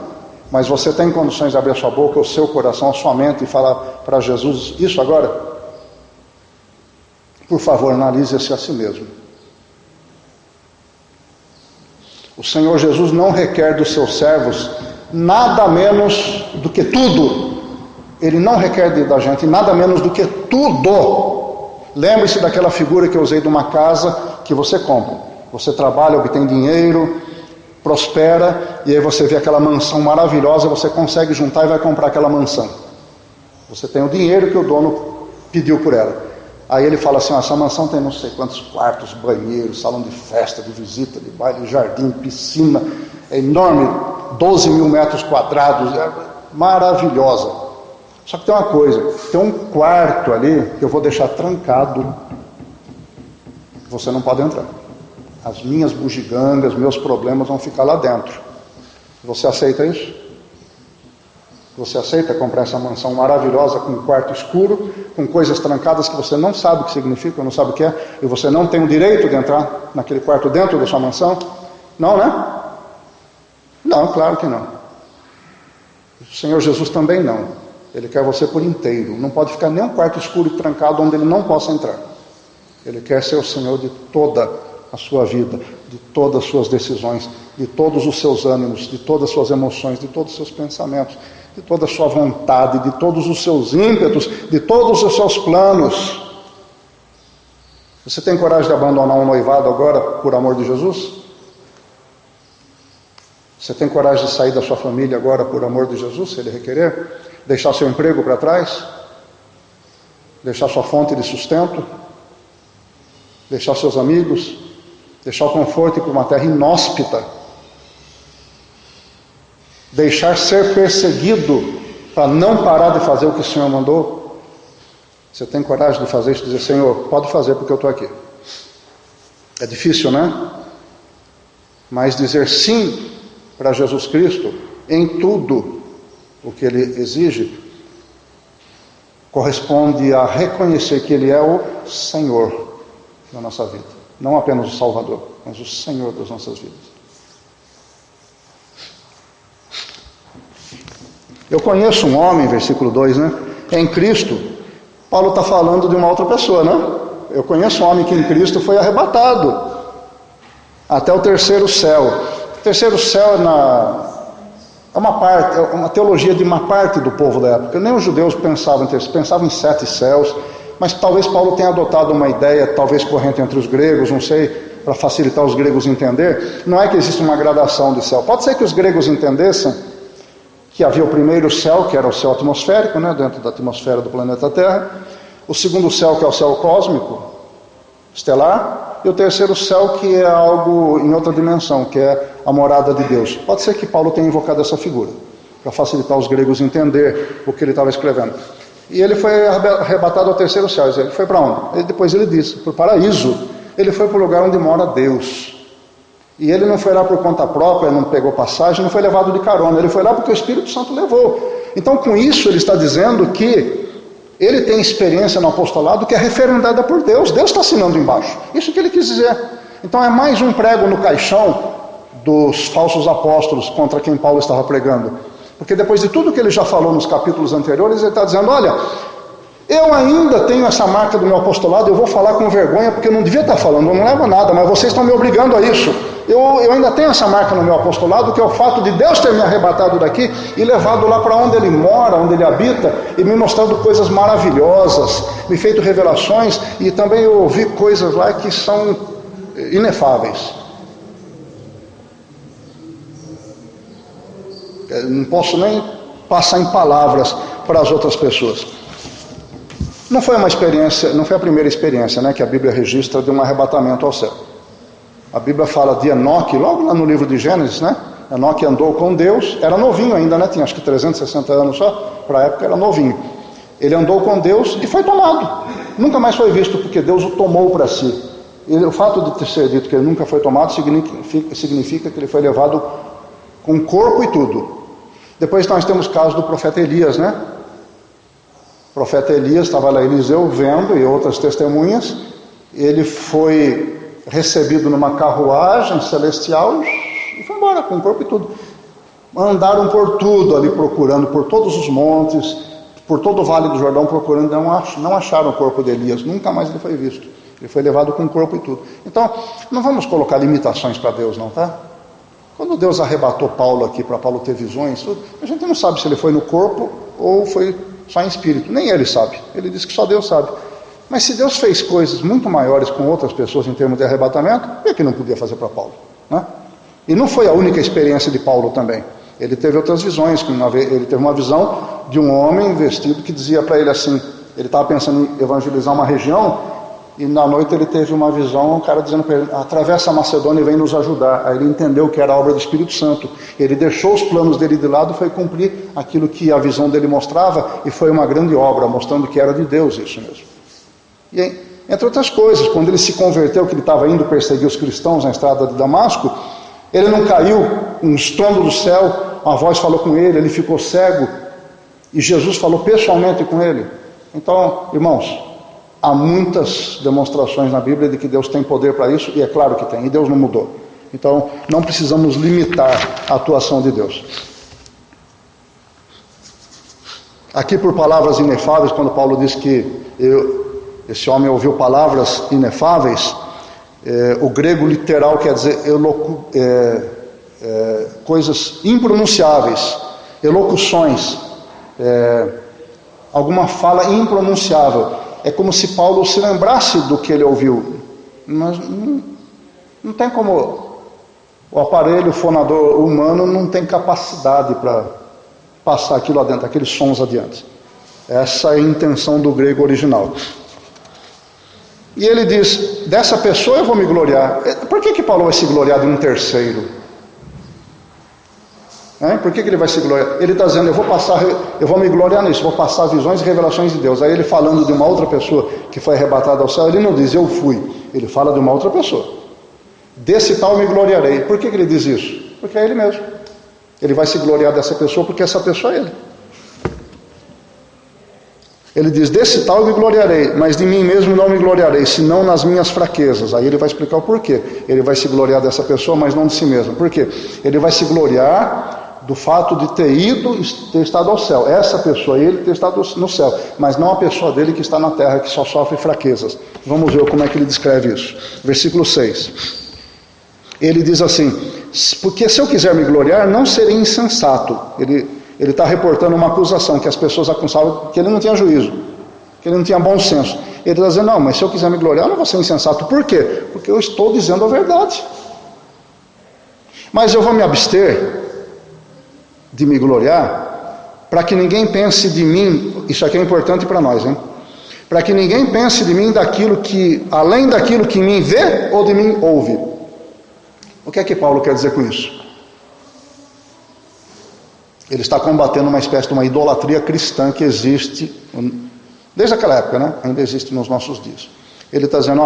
Mas você tem condições de abrir a sua boca, o seu coração, a sua mente e falar para Jesus isso agora? Por favor, analise-se a si mesmo. O Senhor Jesus não requer dos seus servos nada menos do que tudo. Ele não requer da gente nada menos do que tudo. Lembre-se daquela figura que eu usei de uma casa que você compra. Você trabalha, obtém dinheiro, prospera, e aí você vê aquela mansão maravilhosa, você consegue juntar e vai comprar aquela mansão. Você tem o dinheiro que o dono pediu por ela. Aí ele fala assim, essa mansão tem não sei quantos quartos, banheiros, salão de festa, de visita, de baile, jardim, piscina, é enorme, 12 mil metros quadrados, é maravilhosa. Só que tem uma coisa, tem um quarto ali que eu vou deixar trancado, você não pode entrar. As minhas bugigangas, meus problemas vão ficar lá dentro. Você aceita isso? Você aceita comprar essa mansão maravilhosa com um quarto escuro, com coisas trancadas que você não sabe o que significa, não sabe o que é, e você não tem o direito de entrar naquele quarto dentro da sua mansão? Não, né? Não, claro que não. O Senhor Jesus também não. Ele quer você por inteiro. Não pode ficar nem um quarto escuro e trancado onde ele não possa entrar. Ele quer ser o Senhor de toda a sua vida, de todas as suas decisões, de todos os seus ânimos, de todas as suas emoções, de todos os seus pensamentos, de toda a sua vontade, de todos os seus ímpetos, de todos os seus planos. Você tem coragem de abandonar um noivado agora por amor de Jesus? Você tem coragem de sair da sua família agora por amor de Jesus, se Ele requerer? Deixar seu emprego para trás? Deixar sua fonte de sustento? Deixar seus amigos? Deixar o conforto e ir para uma terra inóspita? Deixar ser perseguido para não parar de fazer o que o Senhor mandou? Você tem coragem de fazer isso? Dizer, Senhor, pode fazer porque eu estou aqui. É difícil, né? Mas dizer sim para Jesus Cristo em tudo o que Ele exige corresponde a reconhecer que Ele é o Senhor da nossa vida. Não apenas o Salvador, mas o Senhor das nossas vidas. Eu conheço um homem, versículo 2, né? Em Cristo. Paulo está falando de uma outra pessoa, né? Eu conheço um homem que em Cristo foi arrebatado até o terceiro céu. O terceiro céu é uma teologia de uma parte do povo da época. Nem os judeus pensavam em 7 céus, mas talvez Paulo tenha adotado uma ideia, talvez corrente entre os gregos, não sei, para facilitar os gregos entender. Não é que existe uma gradação de céu. Pode ser que os gregos entendessem que havia o primeiro céu, que era o céu atmosférico, né, dentro da atmosfera do planeta Terra, o segundo céu, que é o céu cósmico, estelar, e o terceiro céu, que é algo em outra dimensão, que é a morada de Deus. Pode ser que Paulo tenha invocado essa figura, para facilitar os gregos entender o que ele estava escrevendo. E ele foi arrebatado ao terceiro céu. Ele foi para onde? Depois ele disse, para o paraíso. Ele foi para o lugar onde mora Deus. E ele não foi lá por conta própria, não pegou passagem, não foi levado de carona. Ele foi lá porque o Espírito Santo levou. Então, com isso, ele está dizendo que ele tem experiência no apostolado que é referendada por Deus. Deus está assinando embaixo. Isso que ele quis dizer. Então, é mais um prego no caixão dos falsos apóstolos contra quem Paulo estava pregando. Porque depois de tudo que ele já falou nos capítulos anteriores, ele está dizendo, olha, Eu ainda tenho essa marca do meu apostolado, eu vou falar com vergonha, porque eu não devia estar falando, eu não levo nada, mas vocês estão me obrigando a isso. Eu ainda tenho essa marca no meu apostolado, que é o fato de Deus ter me arrebatado daqui e levado lá para onde Ele mora, onde Ele habita, e me mostrado coisas maravilhosas, me feito revelações, e também eu ouvi coisas lá que são inefáveis. Eu não posso nem passar em palavras para as outras pessoas. Não foi uma experiência, não foi a primeira experiência, né, que a Bíblia registra de um arrebatamento ao céu. A Bíblia fala de Enoque, logo lá no livro de Gênesis, né? Enoque andou com Deus, era novinho ainda, né? Tinha acho que 360 anos só, para a época era novinho. Ele andou com Deus e foi tomado. Nunca mais foi visto, porque Deus o tomou para si. E o fato de ter ser dito que ele nunca foi tomado significa que ele foi levado com corpo e tudo. Depois nós temos o caso do profeta Elias, né? O profeta Elias, estava lá Eliseu vendo, e outras testemunhas. Ele foi recebido numa carruagem celestial e foi embora com o corpo e tudo. Andaram por tudo ali procurando, por todos os montes, por todo o Vale do Jordão procurando, não acharam o corpo de Elias, nunca mais ele foi visto. Ele foi levado com o corpo e tudo. Então, não vamos colocar limitações para Deus não, tá? Quando Deus arrebatou Paulo aqui, para Paulo ter visões, tudo, a gente não sabe se ele foi no corpo ou foi só em espírito, nem ele sabe, ele diz que só Deus sabe. Mas se Deus fez coisas muito maiores com outras pessoas em termos de arrebatamento, por que não podia fazer para Paulo? Né? E não foi a única experiência de Paulo também. Ele teve outras visões. Ele teve uma visão de um homem vestido que dizia para ele assim, ele estava pensando em evangelizar uma região, e na noite ele teve uma visão, um cara dizendo para ele, atravessa a Macedônia e vem nos ajudar. Aí ele entendeu que era a obra do Espírito Santo. Ele deixou os planos dele de lado e foi cumprir aquilo que a visão dele mostrava, e foi uma grande obra, mostrando que era de Deus isso mesmo. E entre outras coisas, quando ele se converteu, que ele estava indo perseguir os cristãos na estrada de Damasco, ele não caiu, um estrondo do céu, uma voz falou com ele, ele ficou cego, e Jesus falou pessoalmente com ele. Então, irmãos, há muitas demonstrações na Bíblia de que Deus tem poder para isso, e é claro que tem, e Deus não mudou. Então, não precisamos limitar a atuação de Deus. Aqui, por palavras inefáveis, quando Paulo diz que esse homem ouviu palavras inefáveis, o grego literal quer dizer coisas impronunciáveis, elocuções, alguma fala impronunciável. É como se Paulo se lembrasse do que ele ouviu, mas não tem como. O aparelho fonador humano não tem capacidade para passar aquilo adentro, aqueles sons adiante. Essa é a intenção do grego original. E ele diz, dessa pessoa eu vou me gloriar. Por que Paulo vai se gloriar de um terceiro? Por que ele vai se gloriar? Ele está dizendo, eu vou me gloriar nisso, vou passar visões e revelações de Deus. Aí ele falando de uma outra pessoa que foi arrebatada ao céu, ele não diz, eu fui. Ele fala de uma outra pessoa. Desse tal me gloriarei. Por que ele diz isso? Porque é ele mesmo. Ele vai se gloriar dessa pessoa porque essa pessoa é ele. Ele diz, desse tal eu me gloriarei, mas de mim mesmo não me gloriarei, senão nas minhas fraquezas. Aí ele vai explicar o porquê. Ele vai se gloriar dessa pessoa, mas não de si mesmo. Por quê? Ele vai se gloriar do fato de ter estado ao céu. Essa pessoa, ele ter estado no céu, mas não a pessoa dele que está na terra, que só sofre fraquezas. Vamos ver como é que ele descreve isso. Versículo 6. Ele diz assim, porque se eu quiser me gloriar, não serei insensato. Ele está reportando uma acusação, que as pessoas acusavam que ele não tinha juízo, que ele não tinha bom senso. Ele está dizendo, não, mas se eu quiser me gloriar, eu não vou ser insensato. Por quê? Porque eu estou dizendo a verdade. Mas eu vou me abster de me gloriar, para que ninguém pense de mim, isso aqui é importante para nós, hein? Para que ninguém pense de mim além daquilo que em mim vê ou de mim ouve. O que é que Paulo quer dizer com isso? Ele está combatendo uma espécie de uma idolatria cristã que existe desde aquela época, né? Ainda existe nos nossos dias. Ele está dizendo,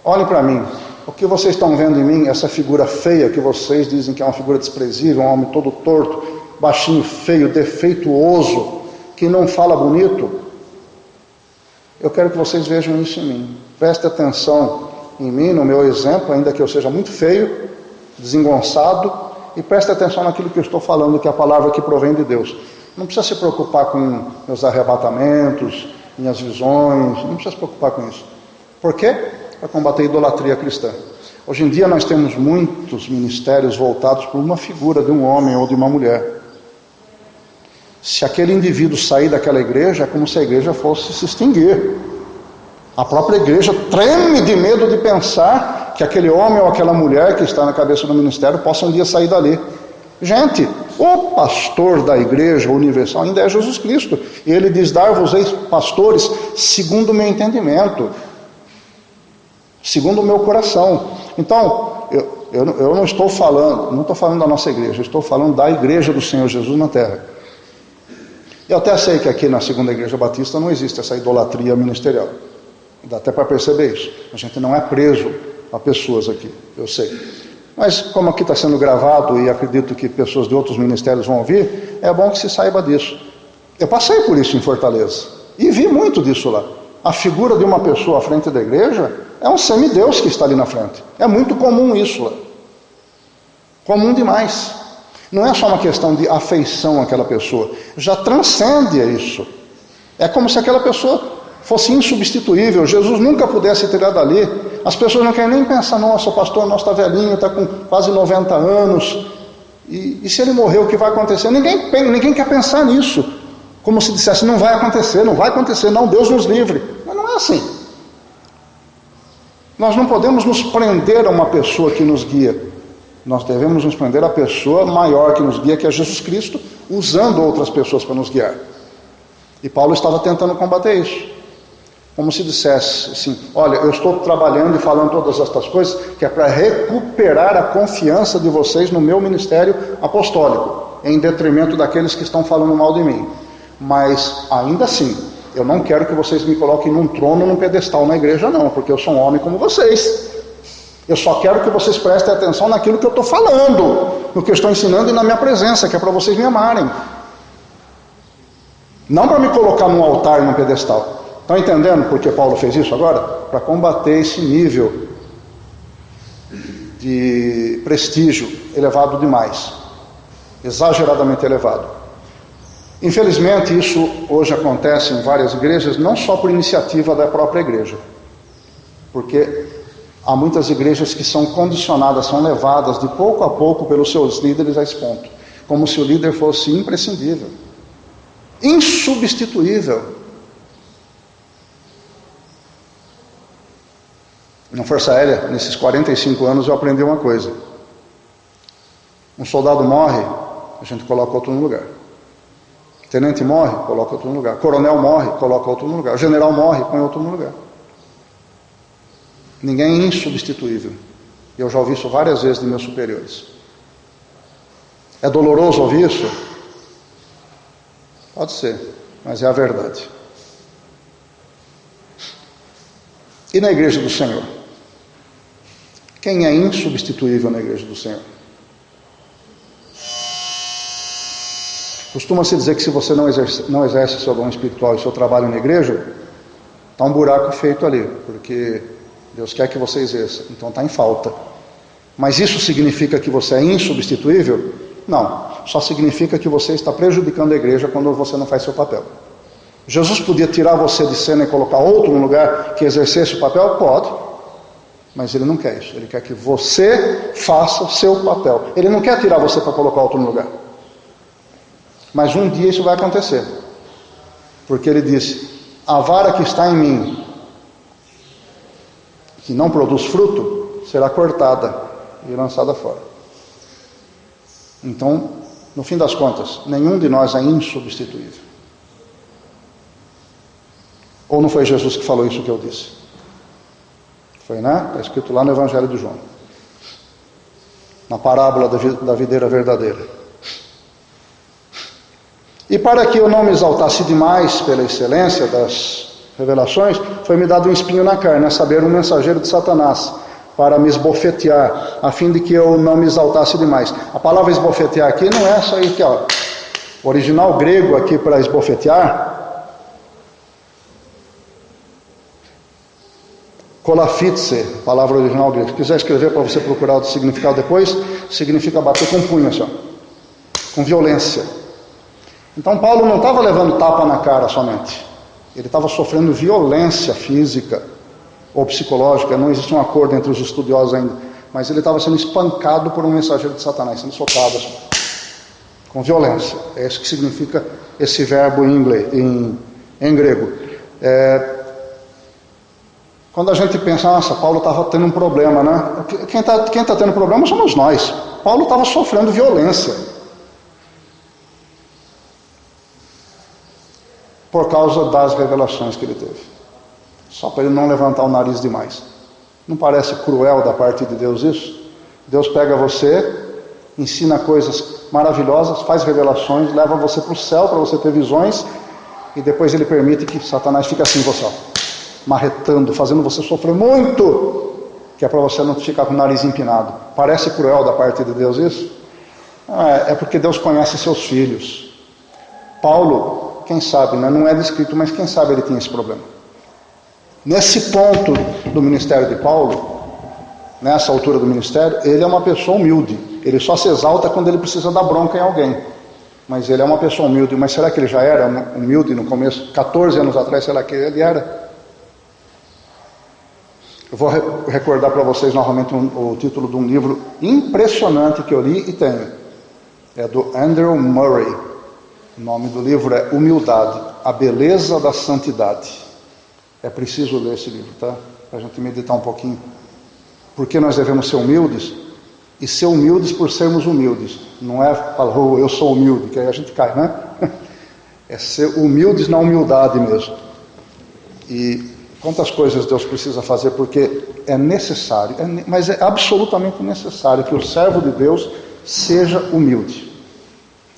olhem para mim, o que vocês estão vendo em mim, essa figura feia que vocês dizem que é uma figura desprezível, um homem todo torto, baixinho, feio, defeituoso, que não fala bonito, eu quero que vocês vejam isso em mim. Prestem atenção em mim, no meu exemplo, ainda que eu seja muito feio, desengonçado, e preste atenção naquilo que eu estou falando, que é a palavra que provém de Deus. Não precisa se preocupar com meus arrebatamentos, minhas visões, não precisa se preocupar com isso. Por quê? Para combater a idolatria cristã. Hoje em dia nós temos muitos ministérios voltados por uma figura de um homem ou de uma mulher. Se aquele indivíduo sair daquela igreja, é como se a igreja fosse se extinguir. A própria igreja treme de medo de pensar que aquele homem ou aquela mulher que está na cabeça do ministério possa um dia sair dali. Gente, o pastor da igreja universal ainda é Jesus Cristo. E ele diz, dar-vos-eis pastores segundo o meu entendimento, segundo o meu coração. Então, eu não estou falando da nossa igreja, eu estou falando da igreja do Senhor Jesus na terra. Eu até sei que aqui na Segunda Igreja Batista não existe essa idolatria ministerial. Dá até para perceber isso. A gente não é preso a pessoas aqui, eu sei. Mas como aqui está sendo gravado e acredito que pessoas de outros ministérios vão ouvir, é bom que se saiba disso. Eu passei por isso em Fortaleza e vi muito disso lá. A figura de uma pessoa à frente da igreja é um semideus que está ali na frente. É muito comum isso lá. Comum demais. Não é só uma questão de afeição àquela pessoa, já transcende isso. É como se aquela pessoa fosse insubstituível, Jesus nunca pudesse tirar dali. As pessoas não querem nem pensar, nossa, o pastor nosso está velhinho, está com quase 90 anos, e se ele morrer, o que vai acontecer? Ninguém quer pensar nisso, como se dissesse, não vai acontecer, não, Deus nos livre. Mas não é assim. Nós não podemos nos prender a uma pessoa que nos guia. Nós devemos nos prender à pessoa maior que nos guia, que é Jesus Cristo, usando outras pessoas para nos guiar. E Paulo estava tentando combater isso. Como se dissesse assim, olha, eu estou trabalhando e falando todas estas coisas, que é para recuperar a confiança de vocês no meu ministério apostólico, em detrimento daqueles que estão falando mal de mim. Mas, ainda assim, eu não quero que vocês me coloquem num trono, num pedestal na igreja, não, porque eu sou um homem como vocês. Eu só quero que vocês prestem atenção naquilo que eu estou falando, no que eu estou ensinando e na minha presença, que é para vocês me amarem. Não para me colocar num altar e num pedestal. Estão entendendo por que Paulo fez isso agora? Para combater esse nível de prestígio elevado demais, exageradamente elevado. Infelizmente, isso hoje acontece em várias igrejas, não só por iniciativa da própria igreja, porque há muitas igrejas que são condicionadas, são levadas de pouco a pouco pelos seus líderes a esse ponto, como se o líder fosse imprescindível, insubstituível. Na Força Aérea, nesses 45 anos, eu aprendi uma coisa. Um soldado morre, a gente coloca outro no lugar. Tenente morre, coloca outro no lugar. Coronel morre, coloca outro no lugar. General morre, põe outro no lugar. Ninguém é insubstituível. Eu já ouvi isso várias vezes de meus superiores. É doloroso ouvir isso? Pode ser, mas é a verdade. E na igreja do Senhor? Quem é insubstituível na igreja do Senhor? Costuma-se dizer que se você não exerce seu dom espiritual e seu trabalho na igreja, está um buraco feito ali, porque Deus quer que você exerça, então está em falta. Mas isso significa que você é insubstituível? Não, só significa que você está prejudicando a igreja quando você não faz seu papel. Jesus podia tirar você de cena e colocar outro no lugar que exercesse o papel? Pode. Mas ele não quer isso. Ele quer que você faça o seu papel. Ele não quer tirar você para colocar outro no lugar. Mas um dia isso vai acontecer. Porque ele disse, a vara que está em mim, que não produz fruto, será cortada e lançada fora. Então, no fim das contas, nenhum de nós é insubstituível. Ou não foi Jesus que falou isso que eu disse? Foi, né? Está escrito lá no Evangelho de João. Na parábola da videira verdadeira. E para que eu não me exaltasse demais pela excelência das revelações, foi-me dado um espinho na carne, a saber, um mensageiro de Satanás, para me esbofetear, a fim de que eu não me exaltasse demais. A palavra esbofetear aqui não é só isso aqui, ó. O original grego aqui para esbofetear, kolafitse, palavra original grega. Se quiser escrever para você procurar o significado depois, significa bater com punho, assim, ó, com violência. Então Paulo não estava levando tapa na cara somente. Ele estava sofrendo violência física ou psicológica, não existe um acordo entre os estudiosos ainda, mas ele estava sendo espancado por um mensageiro de Satanás, sendo socado assim, com violência. É isso que significa esse verbo em grego. Quando a gente pensa, nossa, Paulo estava tendo um problema, né? Quem tá tendo problema somos nós. Paulo estava sofrendo violência por causa das revelações que ele teve. Só para ele não levantar o nariz demais. Não parece cruel da parte de Deus isso? Deus pega você, ensina coisas maravilhosas, faz revelações, leva você para o céu para você ter visões, e depois ele permite que Satanás fique assim em você, marretando, fazendo você sofrer muito, que é para você não ficar com o nariz empinado. Parece cruel da parte de Deus isso? É porque Deus conhece seus filhos. Paulo, quem sabe, né? Não é descrito, mas quem sabe ele tinha esse problema. Nesse ponto do ministério de Paulo, nessa altura do ministério, ele é uma pessoa humilde. Ele só se exalta quando ele precisa dar bronca em alguém. Mas ele é uma pessoa humilde. Mas será que ele já era humilde no começo? 14 anos atrás, será que ele era? Eu vou recordar para vocês novamente o título de um livro impressionante que eu li e tenho. É do Andrew Murray. O nome do livro é Humildade, a Beleza da Santidade. É preciso ler esse livro, tá? Para a gente meditar um pouquinho. Por que nós devemos ser humildes? E ser humildes por sermos humildes. Não é falar, oh, eu sou humilde, que aí a gente cai, né? É ser humildes na humildade mesmo. E quantas coisas Deus precisa fazer, porque é necessário, mas é absolutamente necessário que o servo de Deus seja humilde.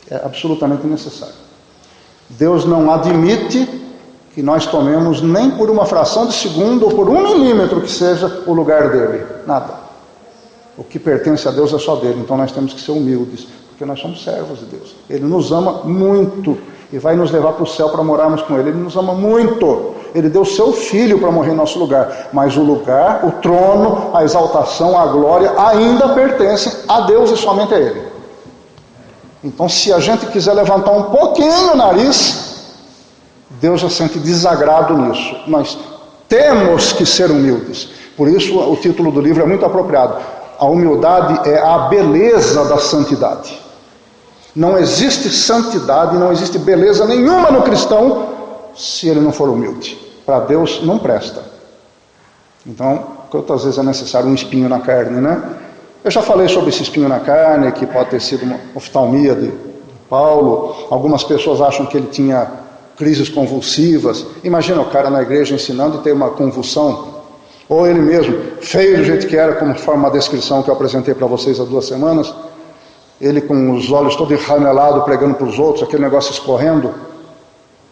É absolutamente necessário. Deus não admite que nós tomemos nem por uma fração de segundo ou por 1 milímetro que seja o lugar dele. Nada. O que pertence a Deus é só dele. Então nós temos que ser humildes, porque nós somos servos de Deus. Ele nos ama muito e vai nos levar para o céu para morarmos com ele. Ele nos ama muito. Ele deu seu filho para morrer em nosso lugar. Mas o lugar, o trono, a exaltação, a glória ainda pertencem a Deus e somente a ele. Então se a gente quiser levantar um pouquinho o nariz, Deus já sente desagrado nisso. Nós temos que ser humildes. Por isso o título do livro é muito apropriado. A humildade é a beleza da santidade. Não existe santidade, não existe beleza nenhuma no cristão se ele não for humilde. Para Deus não presta. Então, quantas vezes é necessário um espinho na carne, né? Eu já falei sobre esse espinho na carne, que pode ter sido uma oftalmia de Paulo. Algumas pessoas acham que ele tinha crises convulsivas. Imagina o cara na igreja ensinando e ter uma convulsão. Ou ele mesmo, feio do jeito que era, conforme a descrição que eu apresentei para vocês há 2 semanas. Ele com os olhos todo enramelados, pregando para os outros, aquele negócio escorrendo.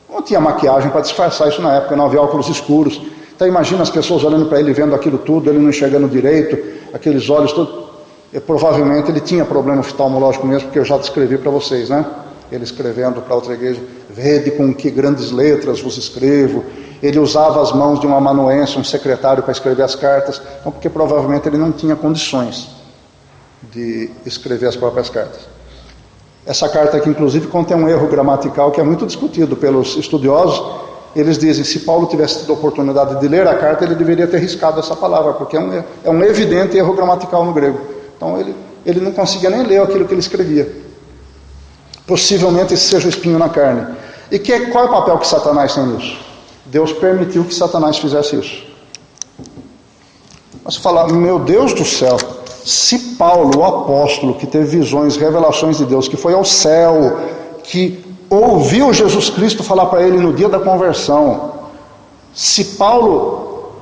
Não tinha maquiagem para disfarçar isso na época, não havia óculos escuros. Então imagina as pessoas olhando para ele, vendo aquilo tudo, ele não enxergando direito, aqueles olhos todos. E provavelmente ele tinha problema oftalmológico mesmo, porque eu já descrevi para vocês, né? Ele escrevendo para outra igreja, vede com que grandes letras vos escrevo. Ele usava as mãos de um amanuense, um secretário, para escrever as cartas, então, porque provavelmente ele não tinha condições de escrever as próprias cartas. Essa carta aqui, inclusive, contém um erro gramatical que é muito discutido pelos estudiosos. Eles dizem que se Paulo tivesse tido a oportunidade de ler a carta, ele deveria ter riscado essa palavra, porque é um evidente erro gramatical no grego. Então ele não conseguia nem ler aquilo que ele escrevia. Possivelmente esse seja o espinho na carne. E qual é o papel que Satanás tem nisso? Deus permitiu que Satanás fizesse isso. Mas falar, meu Deus do céu, se Paulo, o apóstolo, que teve visões, revelações de Deus, que foi ao céu, que ouviu Jesus Cristo falar para ele no dia da conversão, se Paulo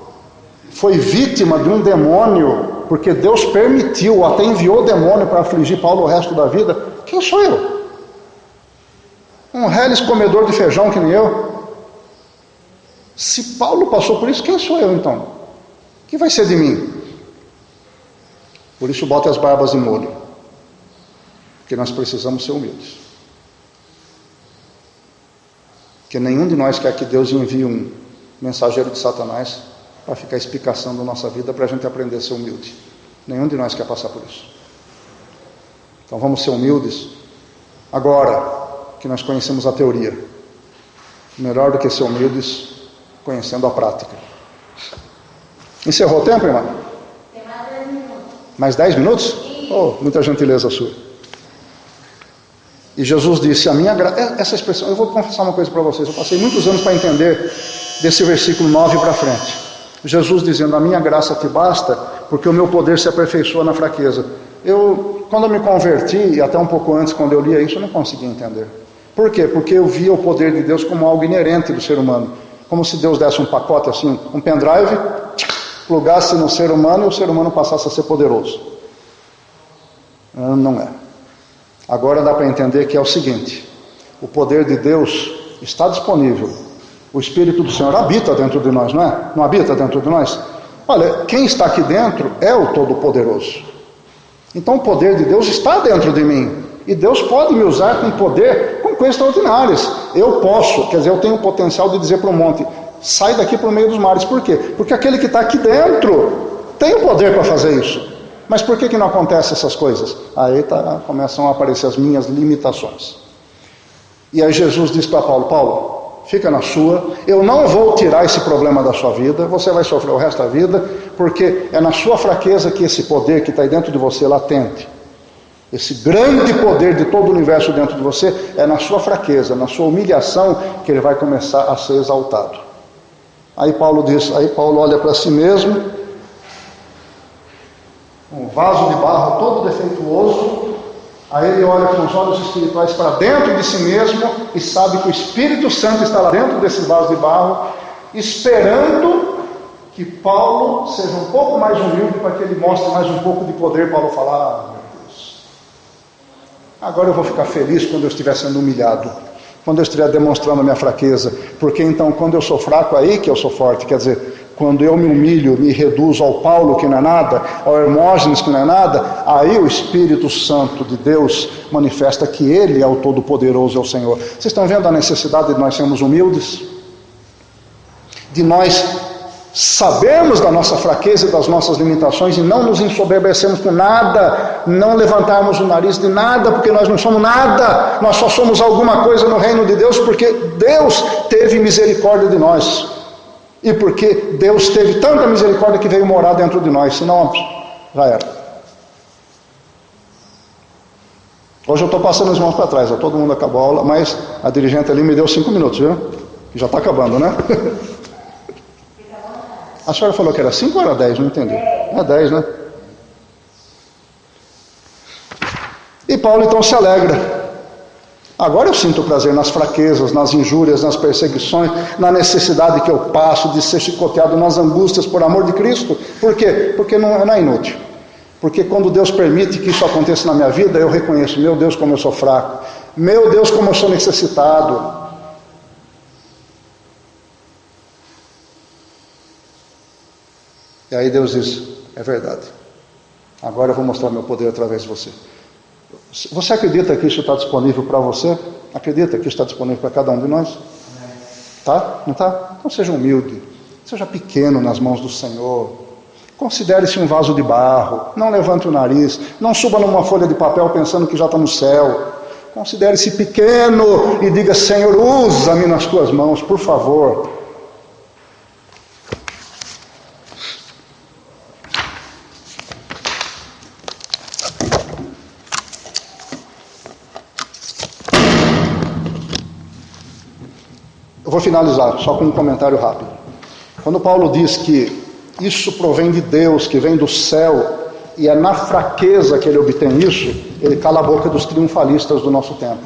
foi vítima de um demônio, porque Deus permitiu, até enviou o demônio para afligir Paulo o resto da vida, quem sou eu? Um reles comedor de feijão que nem eu? Se Paulo passou por isso, quem sou eu então? O que vai ser de mim? Por isso bote as barbas em molho, porque nós precisamos ser humildes. Porque nenhum de nós quer que Deus envie um mensageiro de Satanás para ficar espicaçando a nossa vida para a gente aprender a ser humilde. Nenhum de nós quer passar por isso. Então vamos ser humildes. Agora que nós conhecemos a teoria, melhor do que ser humildes conhecendo a prática. Encerrou o tempo, irmã? Tem mais 10 minutos. Mais 10 minutos? Oh, muita gentileza sua. E Jesus disse, a minha graça... Essa expressão, eu vou confessar uma coisa para vocês. Eu passei muitos anos para entender desse versículo 9 para frente. Jesus dizendo, a minha graça te basta, porque o meu poder se aperfeiçoa na fraqueza. Quando eu me converti, e até um pouco antes, quando eu lia isso, eu não conseguia entender. Por quê? Porque eu via o poder de Deus como algo inerente do ser humano. Como se Deus desse um pacote assim, um pendrive, plugasse no ser humano e o ser humano passasse a ser poderoso. Não é. Agora dá para entender que é o seguinte, o poder de Deus está disponível. O Espírito do Senhor habita dentro de nós, não é? Não habita dentro de nós? Olha, quem está aqui dentro é o Todo-Poderoso. Então o poder de Deus está dentro de mim. E Deus pode me usar com poder, com coisas extraordinárias. Eu posso, quer dizer, eu tenho o potencial de dizer para o monte, sai daqui para o meio dos mares. Por quê? Porque aquele que está aqui dentro tem o poder para fazer isso. Mas por que não acontecem essas coisas? Aí começam a aparecer as minhas limitações. E aí Jesus diz para Paulo, Paulo, fica na sua, eu não vou tirar esse problema da sua vida, você vai sofrer o resto da vida, porque é na sua fraqueza que esse poder que está aí dentro de você latente, esse grande poder de todo o universo dentro de você, é na sua fraqueza, na sua humilhação, que ele vai começar a ser exaltado. Aí Paulo olha para si mesmo, um vaso de barro todo defeituoso, aí ele olha com os olhos espirituais para dentro de si mesmo e sabe que o Espírito Santo está lá dentro desse vaso de barro, esperando que Paulo seja um pouco mais humilde para que ele mostre mais um pouco de poder. Paulo fala, meu Deus, agora eu vou ficar feliz quando eu estiver sendo humilhado, quando eu estiver demonstrando a minha fraqueza, porque então quando eu sou fraco, aí que eu sou forte. Quer dizer, quando eu me humilho, me reduzo ao Paulo que não é nada, ao Hermógenes que não é nada, aí o Espírito Santo de Deus manifesta que Ele é o Todo-Poderoso, é o Senhor. Vocês estão vendo a necessidade de nós sermos humildes? De nós sabermos da nossa fraqueza e das nossas limitações e não nos ensoberbecermos com nada, não levantarmos o nariz de nada, porque nós não somos nada, nós só somos alguma coisa no reino de Deus, porque Deus teve misericórdia de nós. E porque Deus teve tanta misericórdia que veio morar dentro de nós, senão já era. Hoje eu estou passando as mãos para trás, todo mundo acabou a aula, mas a dirigente ali me deu 5 minutos, viu? Já está acabando, né? A senhora falou que era 5 ou era 10? Não entendi. É 10, né? E Paulo então se alegra. Agora eu sinto prazer nas fraquezas, nas injúrias, nas perseguições, na necessidade que eu passo de ser chicoteado, nas angústias por amor de Cristo. Por quê? Porque não é inútil. Porque quando Deus permite que isso aconteça na minha vida, eu reconheço, meu Deus, como eu sou fraco. Meu Deus, como eu sou necessitado. E aí Deus diz, é verdade. Agora eu vou mostrar meu poder através de você. Você acredita que isso está disponível para você? Acredita que isso está disponível para cada um de nós? Tá? Não está? Então seja humilde, seja pequeno nas mãos do Senhor. Considere-se um vaso de barro, não levante o nariz, não suba numa folha de papel pensando que já está no céu. Considere-se pequeno e diga, Senhor, usa-me nas tuas mãos, por favor. Eu vou finalizar só com um comentário rápido. Quando Paulo diz que isso provém de Deus, que vem do céu, e é na fraqueza que ele obtém isso, ele cala a boca dos triunfalistas do nosso tempo.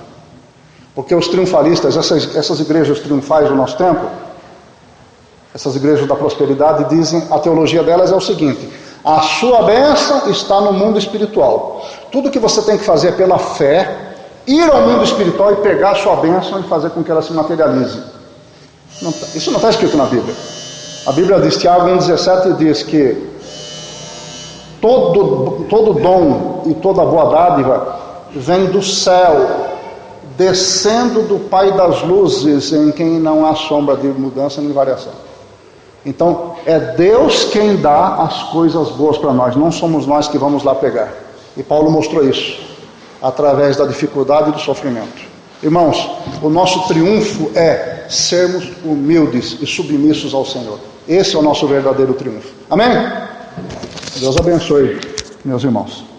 Porque os triunfalistas, essas igrejas triunfais do nosso tempo, essas igrejas da prosperidade, dizem, a teologia delas é o seguinte, a sua bênção está no mundo espiritual. Tudo que você tem que fazer é pela fé, ir ao mundo espiritual e pegar a sua bênção e fazer com que ela se materialize. Isso não está escrito na Bíblia. A Bíblia diz, Tiago 1,17 diz que todo dom e toda boa dádiva vem do céu, descendo do Pai das luzes, em quem não há sombra de mudança nem variação. Então, é Deus quem dá as coisas boas para nós, não somos nós que vamos lá pegar. E Paulo mostrou isso, através da dificuldade e do sofrimento. Irmãos, o nosso triunfo é sermos humildes e submissos ao Senhor. Esse é o nosso verdadeiro triunfo. Amém? Deus abençoe, meus irmãos.